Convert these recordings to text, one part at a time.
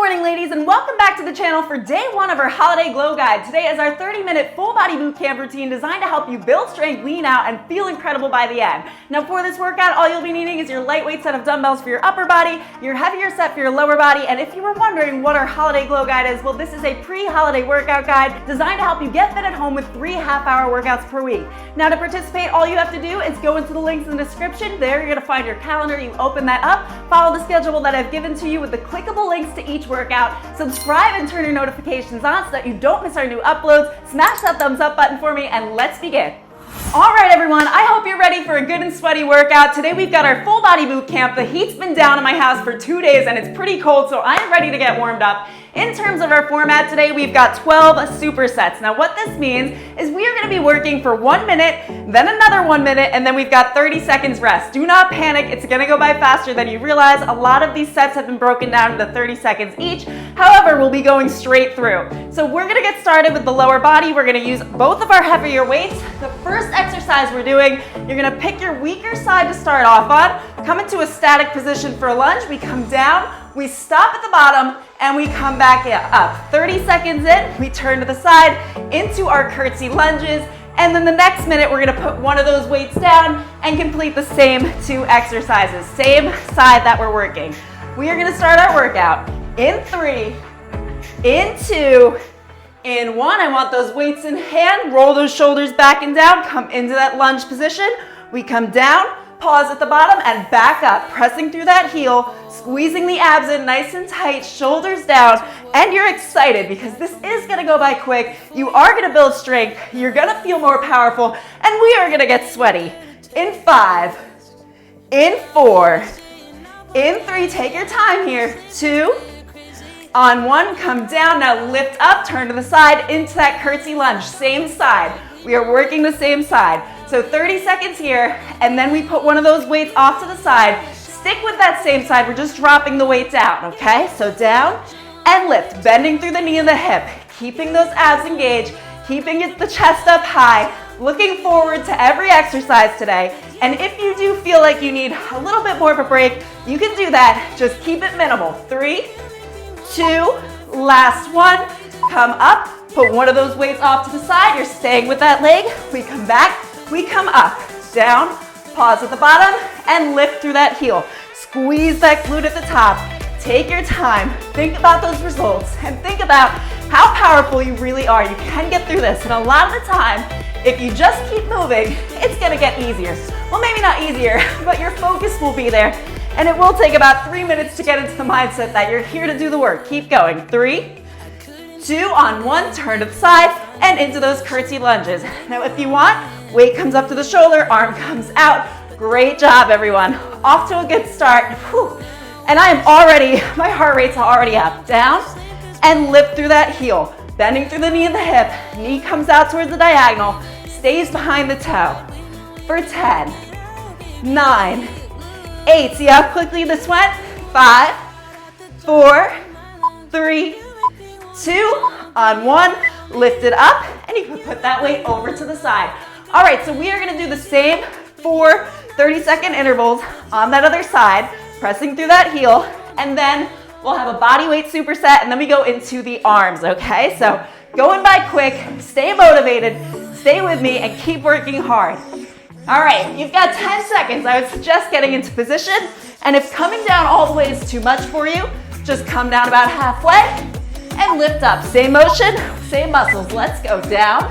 morning, ladies, and welcome back to the channel for day one of our holiday glow guide. Today is our 30-minute full body boot camp routine designed to help you build strength, lean out, and feel incredible by the end. Now for this workout, all you'll be needing is your lightweight set of dumbbells for your upper body, your heavier set for your lower body, and if you were wondering what our holiday glow guide is, well, this is a pre-holiday workout guide designed to help you get fit at home with 3 half-hour workouts per week. Now to participate, all you have to do is go into the links in the description. There you're going to find your calendar. You open that up, follow the schedule that I've given to you with the clickable links to each workout. Subscribe and turn your notifications on so that you don't miss our new uploads. Smash that thumbs up button for me and let's begin. All right, everyone, I hope you're ready for a good and sweaty workout. Today we've got our full body boot camp. The heat's been down in my house for 2 days and it's pretty cold, so I'm ready to get warmed up. In terms of our format today, we've got 12 supersets. Now what this means is we are going to be working for 1 minute, then another 1 minute, and then we've got 30 seconds rest. Do not panic, it's going to go by faster than you realize. A lot of these sets have been broken down into 30 seconds each. However, we'll be going straight through. So we're going to get started with the lower body. We're going to use both of our heavier weights. The first exercise we're doing, you're going to pick your weaker side to start off on. Come into a static position for a lunge. We come down. We stop at the bottom and we come back up. 30 seconds in, we turn to the side into our curtsy lunges. And then the next minute, we're gonna put one of those weights down and complete the same 2 exercises. Same side that we're working. We are gonna start our workout in 3, in 2, in 1. I want those weights in hand. Roll those shoulders back and down. Come into that lunge position. We come down. Pause at the bottom and back up, pressing through that heel, squeezing the abs in nice and tight, shoulders down, and you're excited because this is gonna go by quick. You are gonna build strength, you're gonna feel more powerful, and we are gonna get sweaty. In 5, in 4, in 3, take your time here, 2, on 1, come down, now lift up, turn to the side, into that curtsy lunge, same side. We are working the same side. So 30 seconds here, and then we put one of those weights off to the side. Stick with that same side, we're just dropping the weight down, okay? So down and lift, bending through the knee and the hip, keeping those abs engaged, keeping the chest up high, looking forward to every exercise today. And if you do feel like you need a little bit more of a break, you can do that, just keep it minimal. 3, 2, last 1, come up, put one of those weights off to the side, you're staying with that leg, we come back, we come up, down, pause at the bottom, and lift through that heel. Squeeze that glute at the top. Take your time, think about those results, and think about how powerful you really are. You can get through this, and a lot of the time, if you just keep moving, it's gonna get easier. Well, maybe not easier, but your focus will be there, and it will take about 3 minutes to get into the mindset that you're here to do the work. Keep going. 3, 2, on 1, turn to the side, and into those curtsy lunges. Now, if you want, weight comes up to the shoulder, arm comes out. Great job, everyone. Off to a good start. Whew. And I am already, my heart rate's already up. Down, and lift through that heel. Bending through the knee and the hip. Knee comes out towards the diagonal, stays behind the toe. For 10, 9, 8. See how quickly this went? 5, 4, 3, 2, on 1, lift it up, and you can put that weight over to the side. All right, so we are gonna do the same 4 30-second intervals on that other side, pressing through that heel, and then we'll have a body weight superset, and then we go into the arms, okay? So going by quick, stay motivated, stay with me, and keep working hard. All right, you've got 10 seconds. I would suggest getting into position, and if coming down all the way is too much for you, just come down about halfway and lift up. Same motion, same muscles. Let's go down,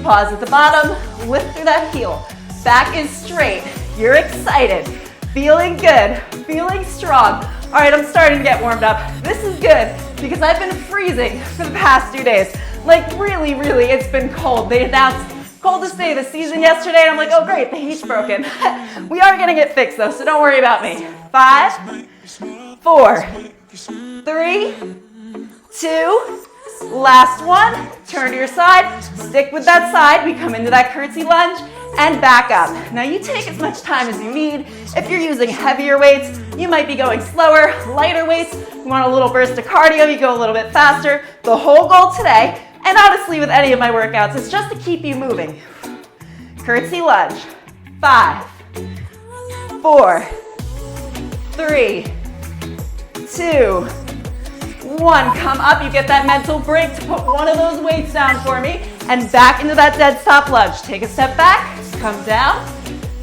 pause at the bottom, lift through that heel. Back is straight. You're excited, feeling good, feeling strong. All right, I'm starting to get warmed up. This is good because I've been freezing for the past 2 days. Like really, it's been cold. They announced coldest day of the season yesterday, and I'm like, oh great, the heat's broken. We are getting it fixed though, so don't worry about me. 5, 4, 3, 2, last 1, turn to your side, stick with that side, we come into that curtsy lunge, and back up. Now you take as much time as you need. If you're using heavier weights, you might be going slower. Lighter weights, you want a little burst of cardio, you go a little bit faster. The whole goal today, and honestly with any of my workouts, is just to keep you moving. Curtsy lunge, 5, 4, 3, 2, 1. Come up, you get that mental break to put one of those weights down for me, and back into that dead stop lunge. Take a step back, come down,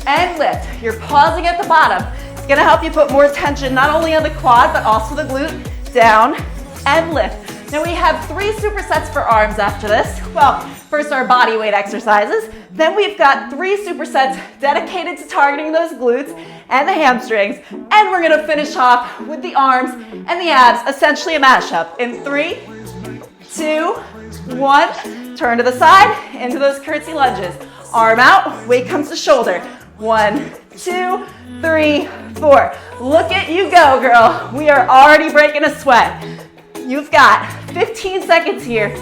and lift. You're pausing at the bottom. It's gonna help you put more tension not only on the quad, but also the glute. Down and lift. Now we have 3 supersets for arms after this. Well, first our body weight exercises. Then we've got 3 supersets dedicated to targeting those glutes and the hamstrings. And we're gonna finish off with the arms and the abs, essentially a mashup. In 3, 2, 1. Turn to the side, into those curtsy lunges. Arm out, weight comes to shoulder. 1, 2, 3, 4. Look at you go, girl. We are already breaking a sweat. You've got 15 seconds here.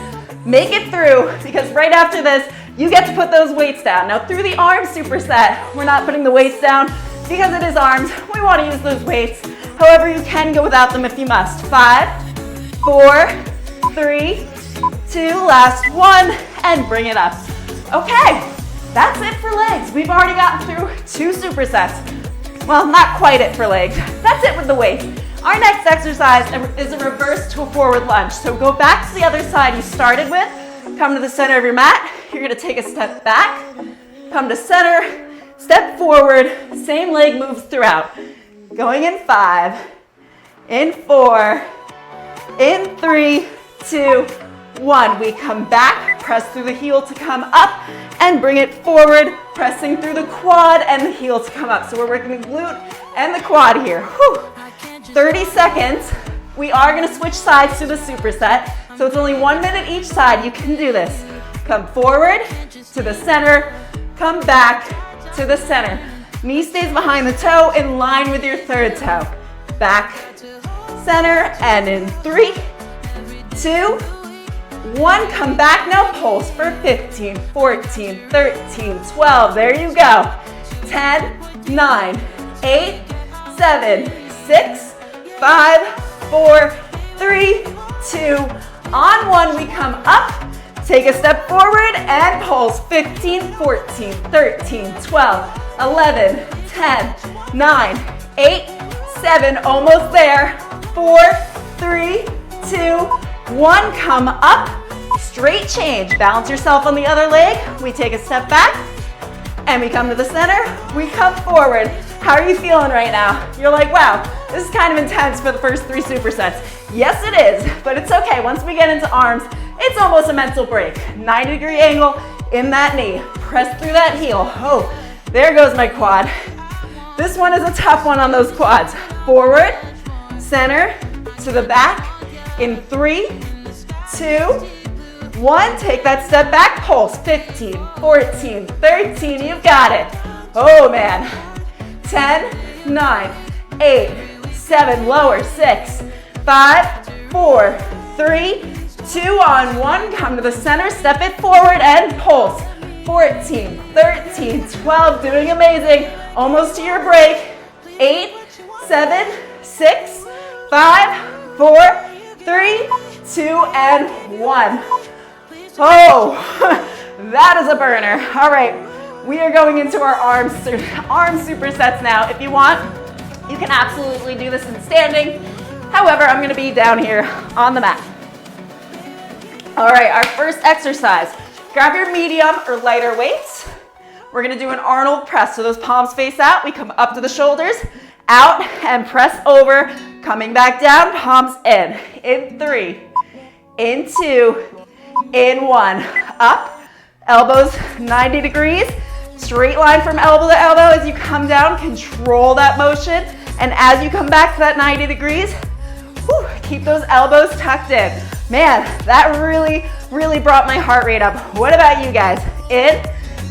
Make it through, because right after this, you get to put those weights down. Now through the arm superset, we're not putting the weights down because it is arms. We want to use those weights. However, you can go without them if you must. 5, 4, 3, 2, last 1, and bring it up. Okay, that's it for legs. We've already gotten through 2 supersets. Well, not quite it for legs. That's it with the weights. Our next exercise is a reverse to a forward lunge. So go back to the other side you started with. Come to the center of your mat. You're gonna take a step back, come to center, step forward, same leg moves throughout. Going in 5, in 4, in 3, 2, 1. We come back, press through the heel to come up, and bring it forward, pressing through the quad and the heel to come up. So we're working the glute and the quad here. Whew. 30 seconds. We are gonna switch sides to the superset. So it's only 1 minute each side. You can do this. Come forward to the center, come back to the center. Knee stays behind the toe in line with your third toe. Back, center, and in 3, 2, 1, come back, now pulse for 15, 14, 13, 12, there you go. 10, 9, 8, 7, 6, 5, 4, 3, 2, on 1, we come up, take a step forward and pulse. 15, 14, 13, 12, 11, 10, 9, 8, 7, almost there. 4, 3, 2, 1, come up, straight change. Balance yourself on the other leg. We take a step back and we come to the center. We come forward. How are you feeling right now? You're like, wow, this is kind of intense for the first 3 supersets. Yes, it is, but it's okay. Once we get into arms, it's almost a mental break. 90-degree angle in that knee. Press through that heel. Oh, there goes my quad. This one is a tough one on those quads. Forward, center, to the back. In 3, 2, 1. Take that step back, pulse. 15, 14, 13, you've got it. Oh man. 10, 9, 8, 7, lower, 6, 5, 4, 3, 2, on 1, come to the center, step it forward and pulse. 14, 13, 12, doing amazing. Almost to your break. 8, 7, 6, 5, 4, 3, 2, and 1. Oh, that is a burner. All right. We are going into our arm supersets now. If you want, you can absolutely do this in standing. However, I'm gonna be down here on the mat. All right, our first exercise. Grab your medium or lighter weights. We're gonna do an Arnold press. So those palms face out, we come up to the shoulders, out and press over, coming back down, palms in. In 3, in 2, in 1. Up, elbows 90 degrees. Straight line from elbow to elbow as you come down, control that motion. And as you come back to that 90 degrees, whew, keep those elbows tucked in. Man, that really brought my heart rate up. What about you guys? In,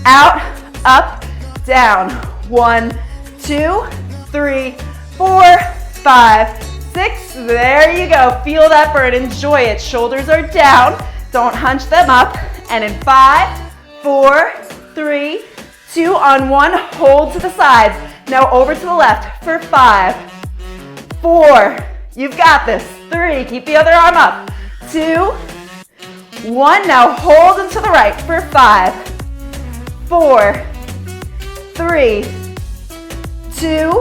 out, up, down. 1, 2, 3, 4, 5, 6. There you go. Feel that burn. Enjoy it. Shoulders are down. Don't hunch them up. And in 5, 4, 3, 2, on 1, hold to the sides. Now over to the left for 5, 4, you've got this. 3, keep the other arm up. 2, 1, now hold into the right for 5, 4, 3, 2,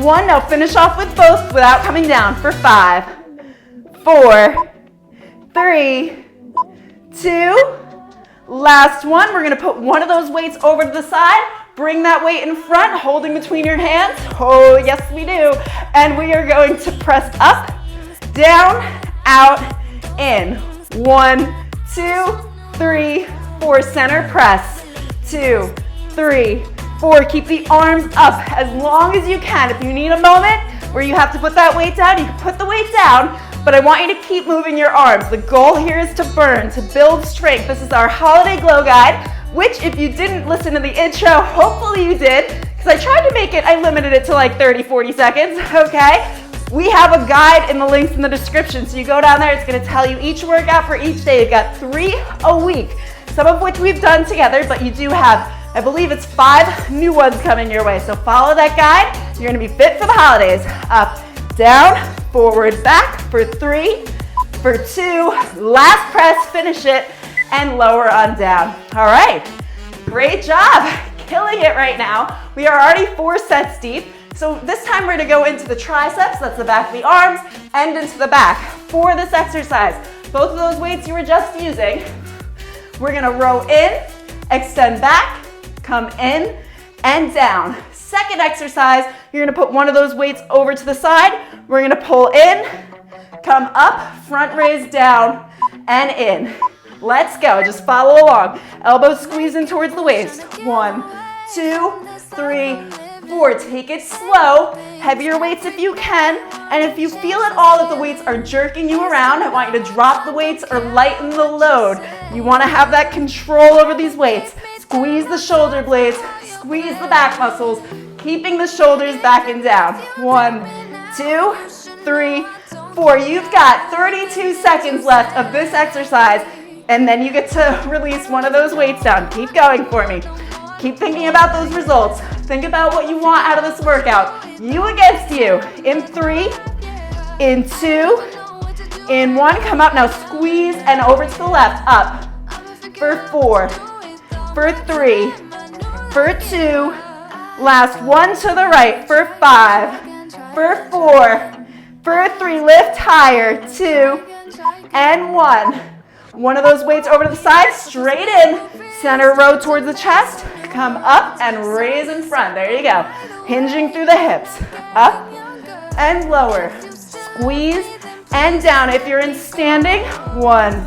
1. Now finish off with both without coming down for 5, 4, 3, 2, last one. We're gonna put one of those weights over to the side, bring that weight in front, holding between your hands. Oh, yes we do. And we are going to press up, down, out, in. 1, 2, 3, 4, center press. 2, 3, 4, keep the arms up as long as you can. If you need a moment where you have to put that weight down, you can put the weight down, but I want you to keep moving your arms. The goal here is to burn, to build strength. This is our holiday glow guide, which if you didn't listen to the intro, hopefully you did, because I tried to make it, I limited it to like 30, 40 seconds, okay? We have a guide in the links in the description, so you go down there, it's gonna tell you each workout for each day. You've got 3 a week, some of which we've done together, but you do have, I believe it's 5 new ones coming your way. So follow that guide, you're gonna be fit for the holidays. Up, down, forward, back for 3, for 2, last press, finish it, and lower on down. All right, great job, killing it right now. We are already 4 sets deep. So this time we're gonna go into the triceps, that's the back of the arms, and into the back. For this exercise, both of those weights you were just using, we're gonna row in, extend back, come in, and down. Second exercise, you're gonna put one of those weights over to the side. We're gonna pull in, come up, front raise down, and in. Let's go, just follow along. Elbows squeeze in towards the waist. 1, 2, 3, 4. Take it slow, heavier weights if you can, and if you feel at all that the weights are jerking you around, I want you to drop the weights or lighten the load. You wanna have that control over these weights. Squeeze the shoulder blades, squeeze the back muscles, keeping the shoulders back and down. 1, 2, 3, 4. You've got 32 seconds left of this exercise, and then you get to release one of those weights down. Keep going for me. Keep thinking about those results. Think about what you want out of this workout. You against you. In 3, in 2, in 1. Come up now, squeeze and over to the left. Up for 4, for 3, for 2. Last one to the right for 5, for 4, for 3. Lift higher. 2 and 1. One of those weights over to the side, straight in, center row towards the chest, come up and raise in front. There you go. Hinging through the hips. Up and lower. Squeeze and down. If you're in standing, 1,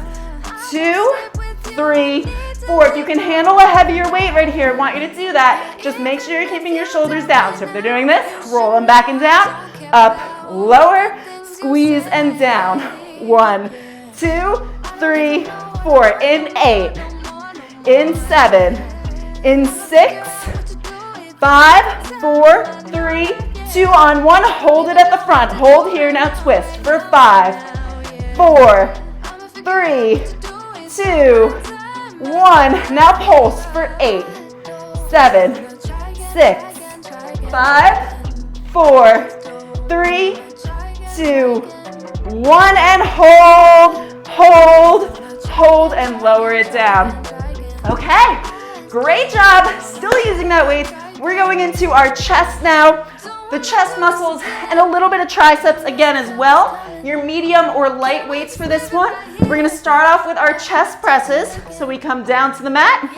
2, 3, 4. If you can handle a heavier weight right here, I want you to do that. Just make sure you're keeping your shoulders down. So if they're doing this, roll them back and down. Up, lower, squeeze and down. 1, 2, 3, 4. In 8, in 7, in 6, 5, 4, 3, 2 on 1. Hold it at the front. Hold here, now twist for 5, 4, 3, 2, 1. Now pulse for 8, 7, 6, 5, 4, 3, 2, 1, and hold, hold, hold, and lower it down. Okay, great job. Still using that weight. We're going into our chest now. The chest muscles and a little bit of triceps again as well. Your medium or light weights for this one. We're gonna start off with our chest presses. So we come down to the mat.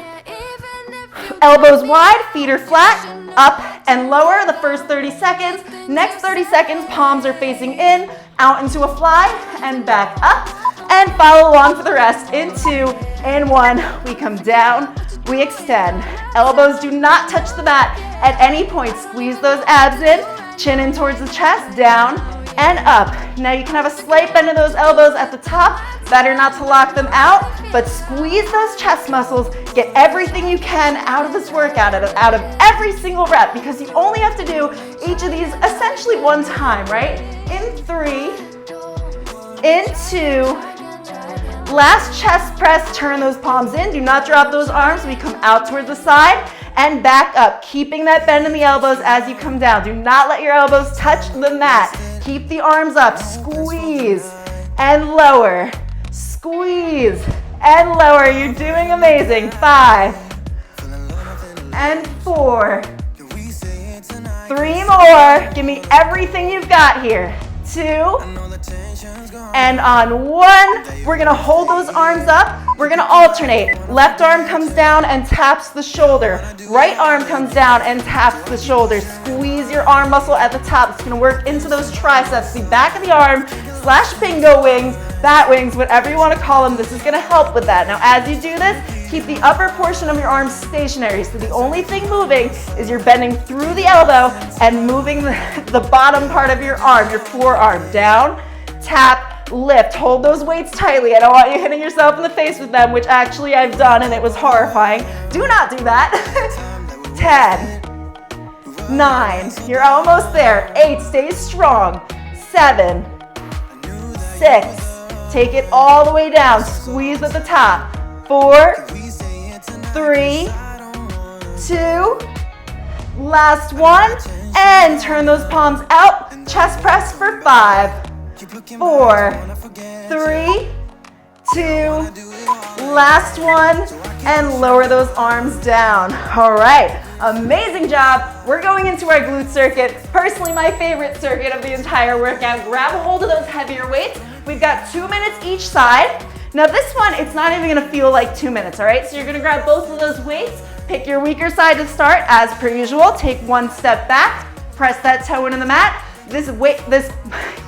Elbows wide, feet are flat, up and lower the first 30 seconds. Next 30 seconds, palms are facing in, out into a fly, and back up. And follow along for the rest. In 2 and 1, we come down, we extend. Elbows do not touch the mat at any point. Squeeze those abs in, chin in towards the chest, down and up. Now you can have a slight bend of those elbows at the top. Better not to lock them out, but squeeze those chest muscles. Get everything you can out of this workout, out of every single rep, because you only have to do each of these essentially one time, right? In 3, in 2, last chest press, turn those palms in. Do not drop those arms. We come out towards the side and back up, keeping that bend in the elbows as you come down. Do not let your elbows touch the mat. Keep the arms up. Squeeze and lower. Squeeze and lower. You're doing amazing. 5 and 4. 3 more. Give me everything you've got here. 2 And on 1, we're gonna hold those arms up. We're gonna alternate. Left arm comes down and taps the shoulder. Right arm comes down and taps the shoulder. Squeeze your arm muscle at the top. It's gonna work into those triceps, the back of the arm, / bingo wings, bat wings, whatever you wanna call them. This is gonna help with that. Now, as you do this, keep the upper portion of your arm stationary. So the only thing moving is you're bending through the elbow and moving the bottom part of your arm, your forearm. Down, tap, lift. Hold those weights tightly. I don't want you hitting yourself in the face with them, which actually I've done and it was horrifying. Do not do that. 10, 9, you're almost there. 8, stay strong. 7, 6, take it all the way down. Squeeze at the top. 4, 3, 2, last one, and turn those palms out. Chest press for 5, 4, 3, 2, last one, and lower those arms down. All right, amazing job. We're going into our glute circuit, personally my favorite circuit of the entire workout. Grab a hold of those heavier weights. We've got 2 minutes each side. Now this one, it's not even gonna feel like 2 minutes, all right? So you're gonna grab both of those weights, pick your weaker side to start, as per usual. Take 1 step back, press that toe into the mat. This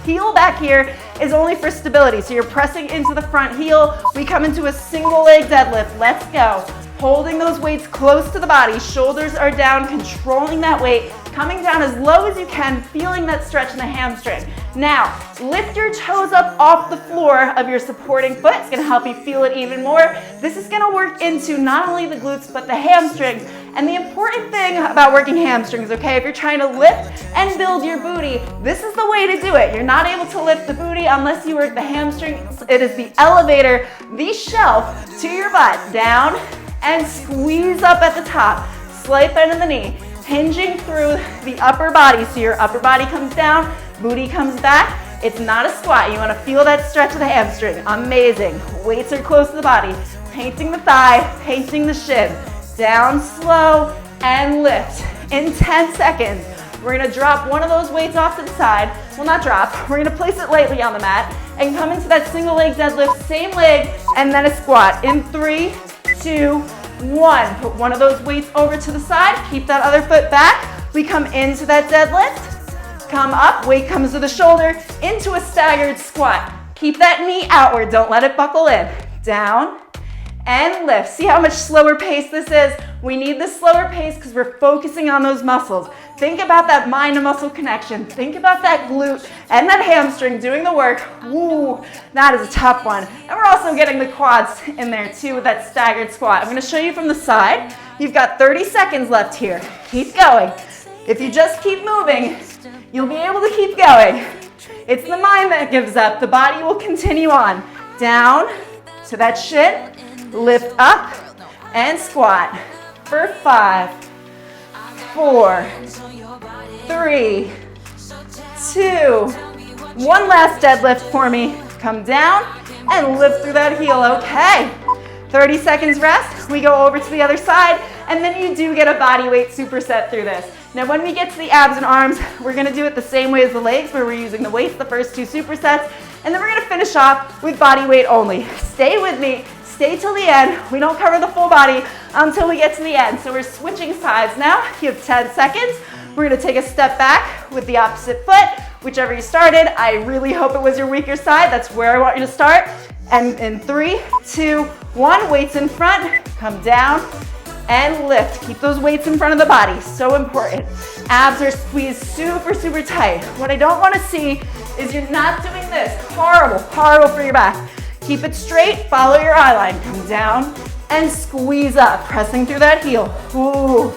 heel back here is only for stability. So you're pressing into the front heel. We come into a single leg deadlift. Let's go. Holding those weights close to the body. Shoulders are down, controlling that weight. Coming down as low as you can, feeling that stretch in the hamstring. Now, lift your toes up off the floor of your supporting foot. It's gonna help you feel it even more. This is gonna work into not only the glutes, but the hamstrings. And the important thing about working hamstrings, okay, if you're trying to lift and build your booty, this is the way to do it. You're not able to lift the booty unless you work the hamstrings. It is the elevator, the shelf to your butt. Down and squeeze up at the top. Slight bend in the knee. Hinging through the upper body. So your upper body comes down, booty comes back. It's not a squat. You want to feel that stretch of the hamstring. Amazing. Weights are close to the body. Painting the thigh, painting the shin. Down slow and lift. In 10 seconds, we're going to drop one of those weights off to the side. Well, not drop. We're going to place it lightly on the mat and come into that single leg deadlift, same leg, and then a squat. In 3, 2, 1. Put one of those weights over to the side. Keep that other foot back. We come into that deadlift. Come up. Weight comes to the shoulder. Into a staggered squat. Keep that knee outward. Don't let it buckle in. Down and lift. See how much slower pace this is? We need this slower pace because we're focusing on those muscles. Think about that mind to muscle connection. Think about that glute and that hamstring doing the work. Ooh, that is a tough one. And we're also getting the quads in there too with that staggered squat. I'm going to show you from the side. You've got 30 seconds left here. Keep going. If you just keep moving, you'll be able to keep going. It's the mind that gives up. The body will continue on. Down to that shin. Lift up and squat for 5, 4, 3, 2, one last deadlift for me. Come down and lift through that heel. Okay, 30 seconds rest. We go over to the other side, and then you do get a body weight superset through this. Now when we get to the abs and arms, we're gonna do it the same way as the legs, where we're using the weights, the first 2 supersets, and then we're gonna finish off with body weight only. Stay with me. Stay till the end. We don't cover the full body until we get to the end. So we're switching sides now. You have 10 seconds. We're gonna take a step back with the opposite foot, whichever you started. I really hope it was your weaker side. That's where I want you to start. And in 3, 2, 1, weights in front, come down and lift. Keep those weights in front of the body, so important. Abs are squeezed super, super tight. What I don't wanna see is you're not doing this. Horrible, horrible for your back. Keep it straight, follow your eye line. Come down and squeeze up, pressing through that heel. Ooh,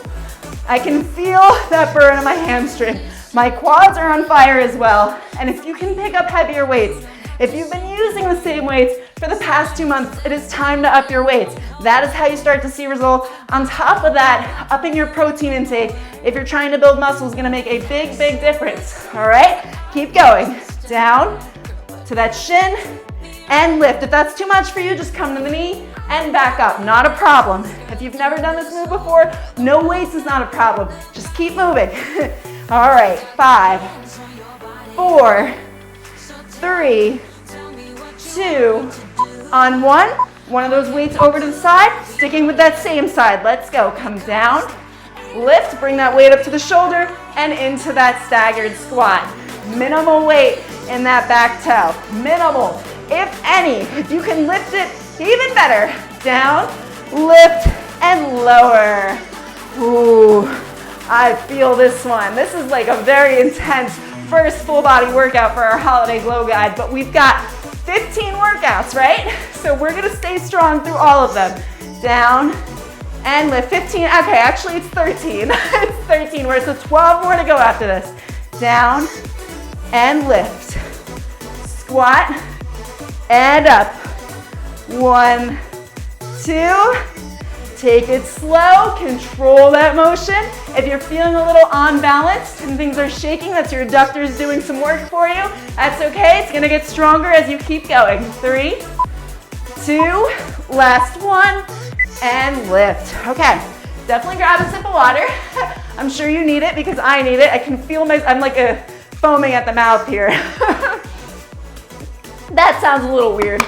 I can feel that burn in my hamstring. My quads are on fire as well. And if you can pick up heavier weights, if you've been using the same weights for the past 2 months, it is time to up your weights. That is how you start to see results. On top of that, upping your protein intake, if you're trying to build muscle, is gonna make a big, big difference. All right, keep going. Down to that shin, and lift. If that's too much for you, just come to the knee and back up. Not a problem. If you've never done this move before, no weights is not a problem. Just keep moving. All right, 5, 4, 3, 2, on 1. One of those weights over to the side, sticking with that same side. Let's go. Come down, lift, bring that weight up to the shoulder, and into that staggered squat. Minimal weight in that back toe. Minimal, if any. If you can lift it, even better. Down, lift, and lower. Ooh, I feel this one. This is like a very intense first full body workout for our holiday glow guide, but we've got 15 workouts, right? So we're gonna stay strong through all of them. Down and lift. 15, okay, actually it's 13. It's 13 more, so 12 more to go after this. Down and lift. Squat and up. 1, 2. Take it slow, control that motion. If you're feeling a little unbalanced and things are shaking, that's your adductors doing some work for you. That's okay, it's gonna get stronger as you keep going. 3, 2, last one, and lift. Okay, definitely grab a sip of water. I'm sure you need it because I need it. I can feel I'm like foaming at the mouth here. That sounds a little weird.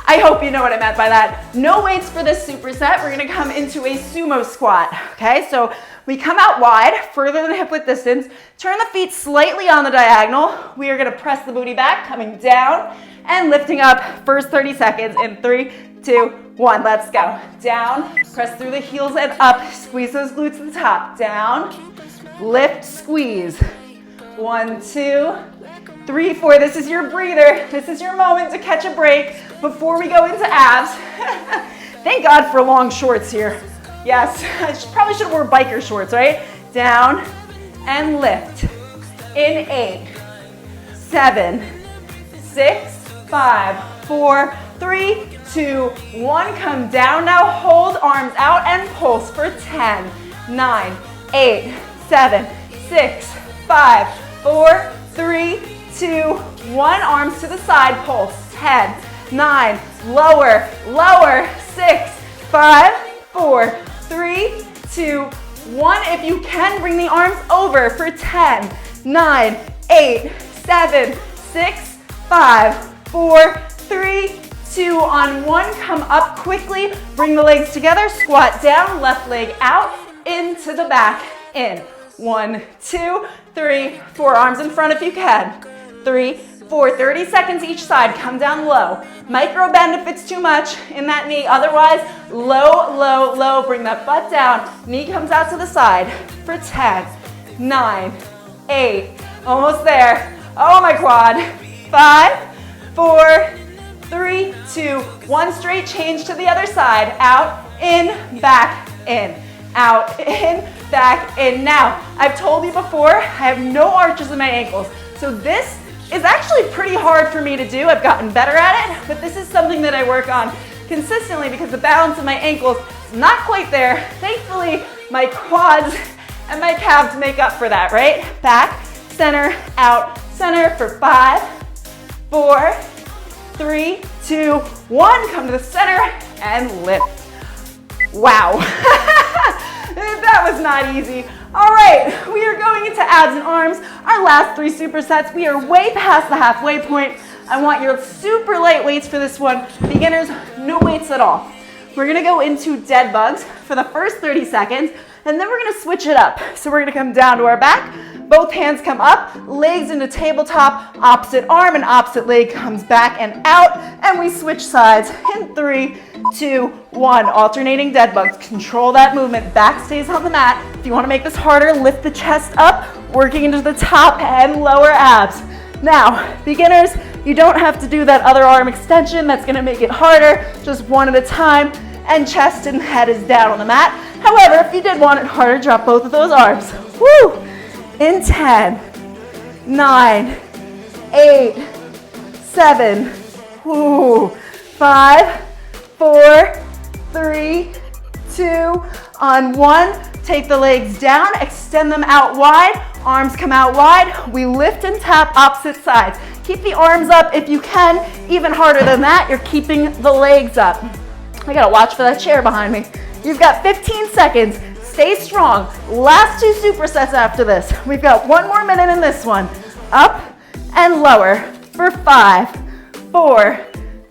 I hope you know what I meant by that. No weights for this superset. We're gonna come into a sumo squat, okay? So we come out wide, further than hip width distance, turn the feet slightly on the diagonal. We are gonna press the booty back, coming down and lifting up. First 30 seconds in 3, 2, 1, let's go. Down, press through the heels and up. Squeeze those glutes to the top. Down, lift, squeeze. 1, 2, 3, 4, this is your breather. This is your moment to catch a break before we go into abs. Thank God for long shorts here. Yes, I probably should have worn biker shorts, right? Down and lift. In 8, 7, 6, 5, 4, 3, 2, 1. Come down now, hold arms out and pulse for 10, 9, 8, 7, 6, 5, 4, 3, 2, 1. Arms to the side, pulse. 10, 9, lower, lower. 6, 5, 4, 3, 2, 1. If you can, bring the arms over for 10, 9, 8, 7, 6, 5, 4, 3, 2. On 1, come up quickly. Bring the legs together, squat down, left leg out, into the back, in. 1, 2, 3, 4. Arms in front if you can. 3, 4, 30 seconds each side. Come down low. Micro bend if it's too much in that knee. Otherwise, low, low, low. Bring that butt down. Knee comes out to the side for 10, 9, 8. Almost there. Oh, my quad. 5, 4, 3, 2, 1. Straight change to the other side. Out, in, back, in. Out, in, back, in. Now, I've told you before, I have no arches in my ankles. So this is actually pretty hard for me to do. I've gotten better at it, but this is something that I work on consistently because the balance of my ankles is not quite there. Thankfully, my quads and my calves make up for that, right? Back, center, out, center for 5, 4, 3, 2, 1. Come to the center and lift. Wow. That was not easy. All right, we are going into abs and arms. Our last 3 supersets. We are way past the halfway point. I want your super light weights for this one. Beginners, no weights at all. We're gonna go into dead bugs for the first 30 seconds, and then we're gonna switch it up. So we're gonna come down to our back, both hands come up, legs into tabletop, opposite arm and opposite leg comes back and out, and we switch sides in 3, 2, 1. Alternating dead bugs. Control that movement. Back stays on the mat. If you want to make this harder, lift the chest up, working into the top and lower abs. Now, beginners, you don't have to do that other arm extension. That's going to make it harder. Just one at a time, and chest and head is down on the mat. However, if you did want it harder, drop both of those arms. Woo! In 10, 9, 8, 7, woo, 5, 4, 3, 2, on 1. Take the legs down, extend them out wide, arms come out wide. We lift and tap opposite sides. Keep the arms up if you can. Even harder than that, you're keeping the legs up. I gotta watch for that chair behind me. You've got 15 seconds. Stay strong. Last 2 supersets after this. We've got 1 more minute in this one. Up and lower for 5, 4,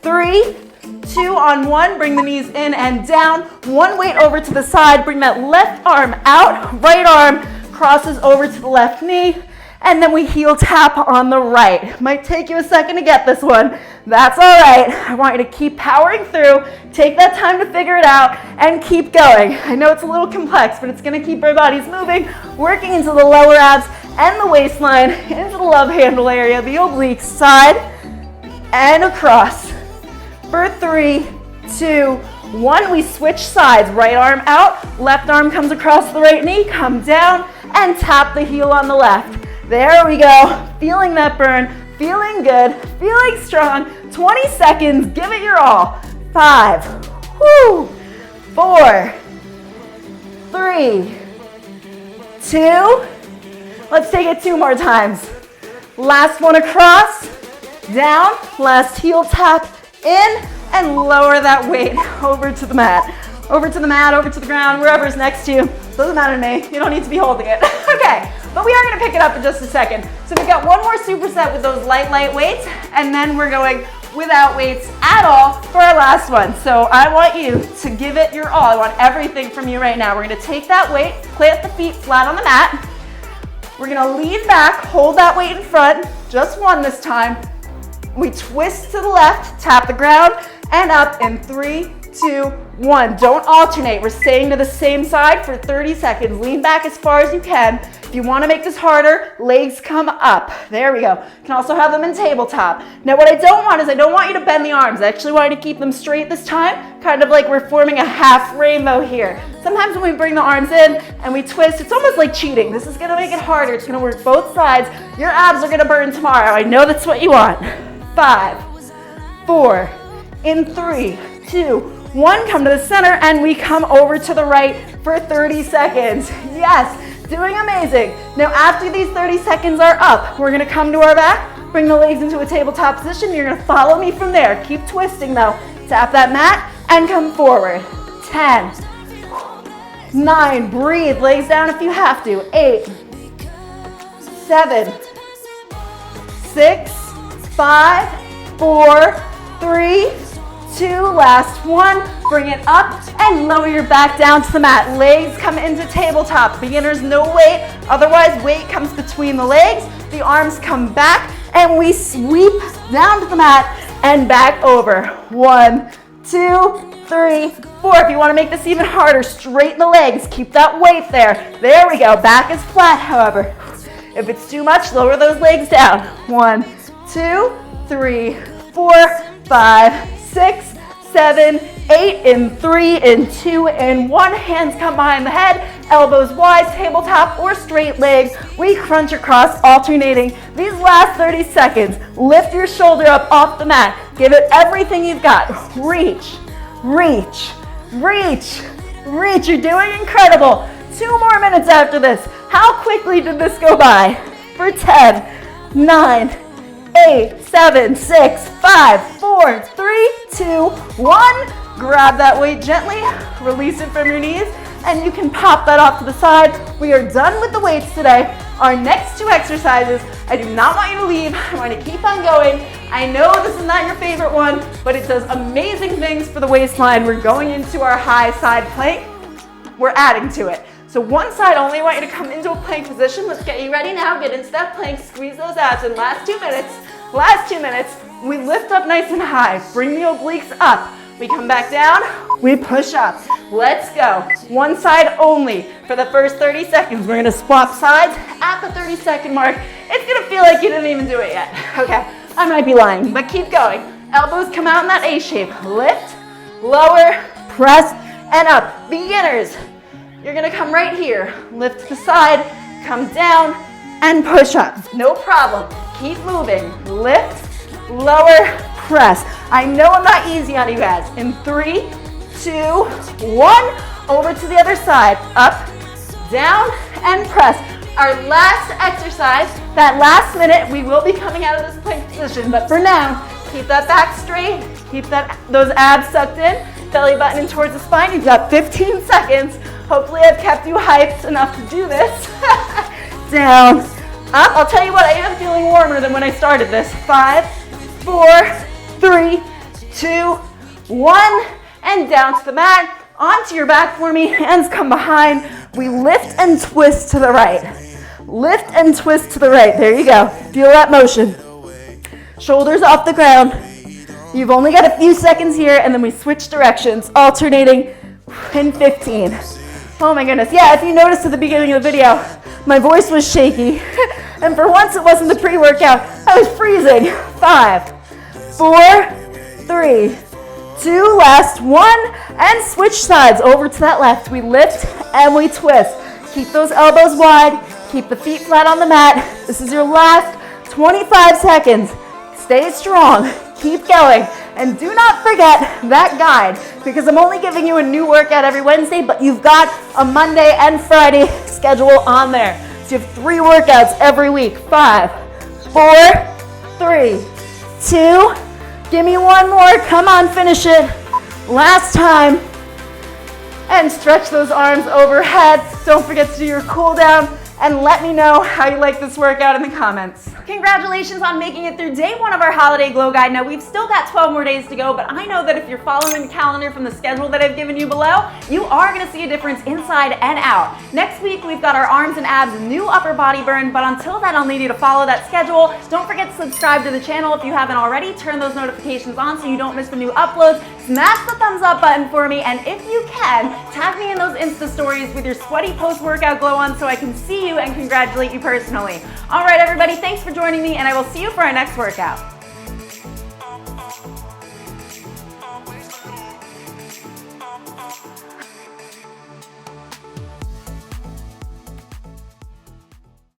3, 2 on 1, bring the knees in and down. One weight over to the side, bring that left arm out, right arm crosses over to the left knee, and then we heel tap on the right. Might take you a second to get this one. That's all right. I want you to keep powering through, take that time to figure it out, and keep going. I know it's a little complex, but it's gonna keep our bodies moving, working into the lower abs and the waistline, into the love handle area, the obliques, side and across. For 3, 2, 1, we switch sides. Right arm out, left arm comes across the right knee, come down, and tap the heel on the left. There we go. Feeling that burn, feeling good, feeling strong. 20 seconds, give it your all. 5, 4, 3, 2. Let's take it 2 more times. Last one across, down, last heel tap, in, and lower that weight over to the mat. Over to the mat, over to the ground, wherever's next to you. Doesn't matter to me, you don't need to be holding it. Okay, but we are gonna pick it up in just a second. So we've got one more superset with those light weights, and then we're going without weights at all for our last one. So I want you to give it your all. I want everything from you right now. We're gonna take that weight, plant the feet flat on the mat. We're gonna lean back, hold that weight in front, just one this time. We twist to the left, tap the ground, and up in 3, 2, 1. Don't alternate. We're staying to the same side for 30 seconds. Lean back as far as you can. If you want to make this harder, legs come up. There we go. You can also have them in tabletop. Now what I don't want is I don't want you to bend the arms. I actually want you to keep them straight this time, kind of like we're forming a half rainbow here. Sometimes when we bring the arms in and we twist, it's almost like cheating. This is going to make it harder. It's going to work both sides. Your abs are going to burn tomorrow. I know that's what you want. 5, 4, in 3, 2, 1, come to the center, and we come over to the right for 30 seconds. Yes, doing amazing. Now after these 30 seconds are up, we're gonna come to our back, bring the legs into a tabletop position. You're gonna follow me from there. Keep twisting though. Tap that mat and come forward. 10, 9, breathe, legs down if you have to. 8, 7, 6, 5, 4, 3, 2, last one. Bring it up and lower your back down to the mat. Legs come into tabletop. Beginners, no weight. Otherwise, weight comes between the legs. The arms come back and we sweep down to the mat and back over. 1, 2, 3, 4. If you want to make this even harder, straighten the legs. Keep that weight there. There we go. Back is flat, however. If it's too much, lower those legs down. 1, 2, 3, 4, 5, 6, 7, 8, in 3, in 2, in 1. Hands come behind the head, elbows wide, tabletop or straight legs. We crunch across, alternating. These last 30 seconds, lift your shoulder up off the mat. Give it everything you've got. Reach, reach, reach, reach. You're doing incredible. 2 more minutes after this. How quickly did this go by? For 10, 9, 8, 7, 6, 5, 4, 3, 2, 1. Grab that weight gently, release it from your knees, and you can pop that off to the side. We are done with the weights today. Our next 2 exercises, I do not want you to leave. I want you to keep on going. I know this is not your favorite one, but it does amazing things for the waistline. We're going into our high side plank. We're adding to it. So one side only, I want you to come into a plank position. Let's get you ready now. Get into that plank, squeeze those abs in. Last 2 minutes. Last 2 minutes. We lift up nice and high. Bring the obliques up. We come back down. We push up. Let's go. One side only for the first 30 seconds. We're gonna swap sides at the 30-second mark. It's gonna feel like you didn't even do it yet. Okay, I might be lying, but keep going. Elbows come out in that A shape. Lift, lower, press, and up. Beginners, you're gonna come right here. Lift to the side, come down, and push up. No problem. Keep moving. Lift, lower, press. I know I'm not easy on you guys. In 3, 2, 1. Over to the other side. Up, down, and press. Our last exercise, that last minute, we will be coming out of this plank position, but for now, keep that back straight, keep those abs sucked in, belly button in towards the spine. You've got 15 seconds. Hopefully I've kept you hyped enough to do this. Down, up. I'll tell you what, I am feeling warmer than when I started this. 5, 4, 3, 2, 1, and down to the mat. Onto your back for me, hands come behind. We lift and twist to the right. Lift and twist to the right. There you go. Feel that motion. Shoulders off the ground. You've only got a few seconds here, and then we switch directions, alternating in 15. Oh my goodness. Yeah, if you noticed at the beginning of the video, my voice was shaky. And for once it wasn't the pre-workout, I was freezing. 5, 4, 3, 2, last 1, and switch sides over to that left. We lift and we twist. Keep those elbows wide, keep the feet flat on the mat. This is your last 25 seconds. Stay strong, keep going, and do not forget that guide, because I'm only giving you a new workout every Wednesday, but you've got a Monday and Friday schedule on there. So you have 3 workouts every week. 5, 4, 3, 2, give me one more. Come on, finish it. Last time. And stretch those arms overhead. Don't forget to do your cool down. And let me know how you like this workout in the comments. Congratulations on making it through day 1 of our holiday glow guide. Now we've still got 12 more days to go, but I know that if you're following the calendar from the schedule that I've given you below, you are gonna see a difference inside and out. Next week, we've got our arms and abs new upper body burn, but until then, I'll need you to follow that schedule. Don't forget to subscribe to the channel if you haven't already. Turn those notifications on so you don't miss the new uploads. Smash the thumbs up button for me, and if you can, tag me in those Insta stories with your sweaty post-workout glow on so I can see you and congratulate you personally. All right, everybody, thanks for joining me, and I will see you for our next workout.